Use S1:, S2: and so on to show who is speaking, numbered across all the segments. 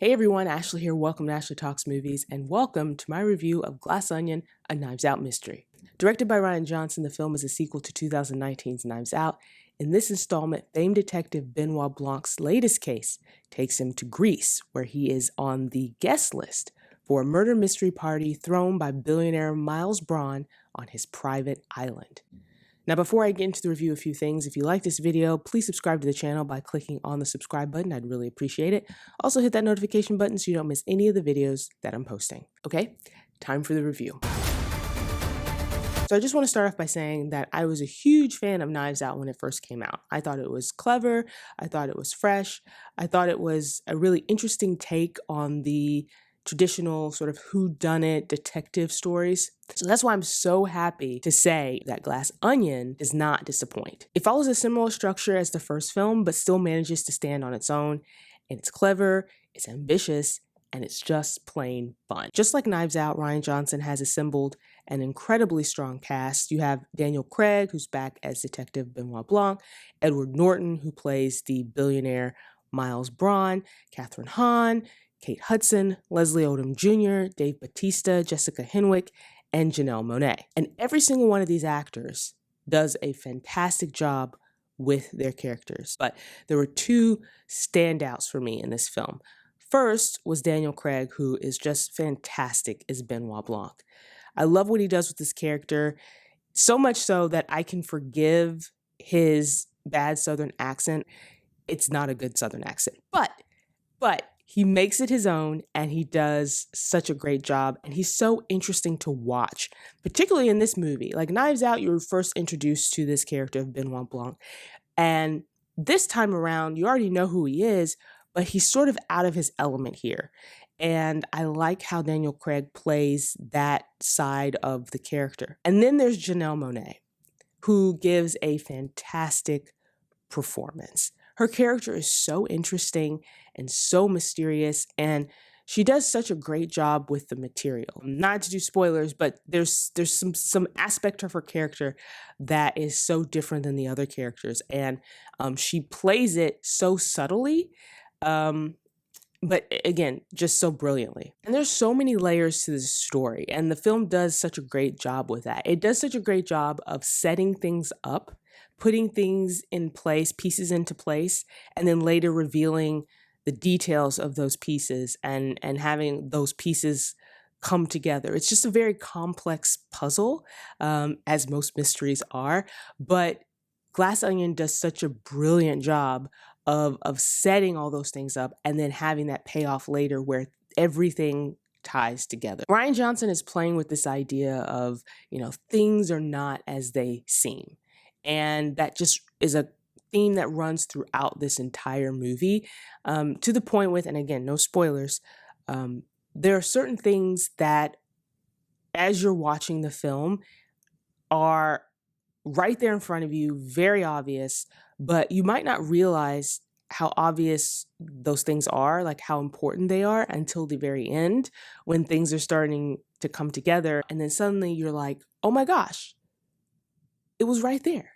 S1: Hey everyone, Ashley here. Welcome to Ashley Talks Movies, and welcome to my review of Glass Onion, a Knives Out mystery. Directed by Rian Johnson, the film is a sequel to 2019's Knives Out. In this installment, famed detective Benoit Blanc's latest case takes him to Greece, where he is on the guest list for a murder mystery party thrown by billionaire Miles Braun on his private island. Now, before I get into the review, a few things. If you like this video, please subscribe to the channel by clicking on the subscribe button. I'd really appreciate it. Also, hit that notification button so you don't miss any of the videos that I'm posting. Okay, time for the review. So I just want to start off by saying that I was a huge fan of Knives Out when it first came out. I thought it was clever. I thought it was fresh. I thought it was a really interesting take on the traditional sort of whodunit detective stories. So that's why I'm so happy to say that Glass Onion does not disappoint. It follows a similar structure as the first film, but still manages to stand on its own. And it's clever, it's ambitious, and it's just plain fun. Just like Knives Out, Rian Johnson has assembled an incredibly strong cast. You have Daniel Craig, who's back as Detective Benoit Blanc, Edward Norton, who plays the billionaire Miles Braun, Katheryn, Kate Hudson, Leslie Odom Jr., Dave Bautista, Jessica Henwick, and Janelle Monae. And every single one of these actors does a fantastic job with their characters. But there were two standouts for me in this film. First was Daniel Craig, who is just fantastic as Benoit Blanc. I love what he does with this character, so much so that I can forgive his bad Southern accent. It's not a good Southern accent, but he makes it his own, and he does such a great job, and he's so interesting to watch, particularly in this movie. Like Knives Out, you were first introduced to this character of Benoit Blanc, and this time around, you already know who he is, but he's sort of out of his element here. And I like how Daniel Craig plays that side of the character. And then there's Janelle Monae, who gives a fantastic performance. Her character is so interesting and so mysterious, and she does such a great job with the material. Not to do spoilers, but there's some aspect of her character that is so different than the other characters, and she plays it so subtly, but again, just so brilliantly. And there's so many layers to this story, and the film does such a great job with that. It does such a great job of setting things up, putting things in place, pieces into place, and then later revealing the details of those pieces and having those pieces come together. It's just a very complex puzzle, as most mysteries are, but Glass Onion does such a brilliant job of setting all those things up and then having that payoff later where everything ties together. Rian Johnson is playing with this idea of, things are not as they seem. And that just is a theme that runs throughout this entire movie, to the point with, and again, no spoilers, there are certain things that, as you're watching the film, are right there in front of you, very obvious, but you might not realize how obvious those things are, like how important they are, until the very end, when things are starting to come together. And then suddenly you're like, oh my gosh, it was right there.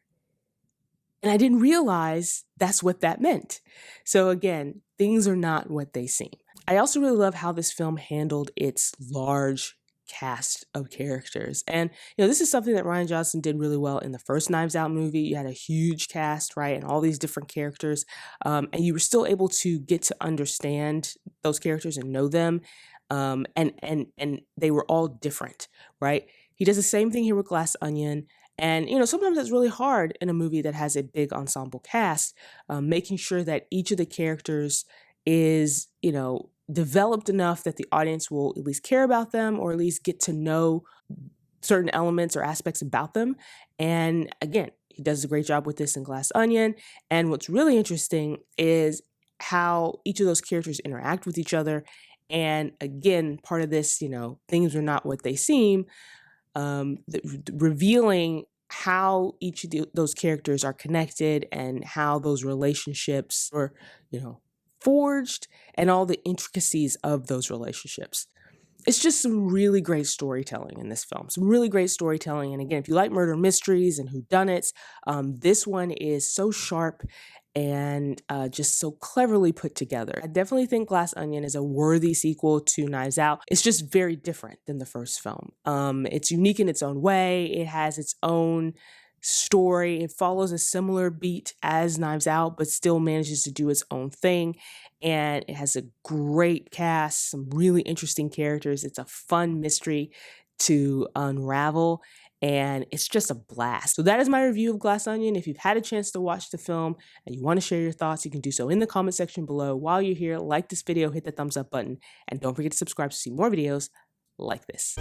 S1: And I didn't realize that's what that meant. So again, things are not what they seem. I also really love how this film handled its large cast of characters. And, this is something that Rian Johnson did really well in the first Knives Out movie. You had a huge cast, right? And all these different characters. And you were still able to get to understand those characters and know them. And they were all different, right? He does the same thing here with Glass Onion. And, sometimes it's really hard in a movie that has a big ensemble cast, making sure that each of the characters is, developed enough that the audience will at least care about them, or at least get to know certain elements or aspects about them. And again, he does a great job with this in Glass Onion. And what's really interesting is how each of those characters interact with each other. And again, part of this, things are not what they seem, revealing how each of those characters are connected and how those relationships are, forged, and all the intricacies of those relationships. it's just some really great storytelling in this film. Some really great storytelling. And again, if you like murder mysteries and whodunits, this one is so sharp and just so cleverly put together. I definitely think Glass Onion is a worthy sequel to Knives Out. It's just very different than the first film. It's unique in its own way. It has its own story. It follows a similar beat as Knives Out, but still manages to do its own thing. And it has a great cast, some really interesting characters. It's a fun mystery to unravel, and it's just a blast. So that is my review of Glass Onion. If you've had a chance to watch the film and you want to share your thoughts, you can do so in the comment section below. While you're here, like this video, hit the thumbs up button, and don't forget to subscribe to see more videos like this.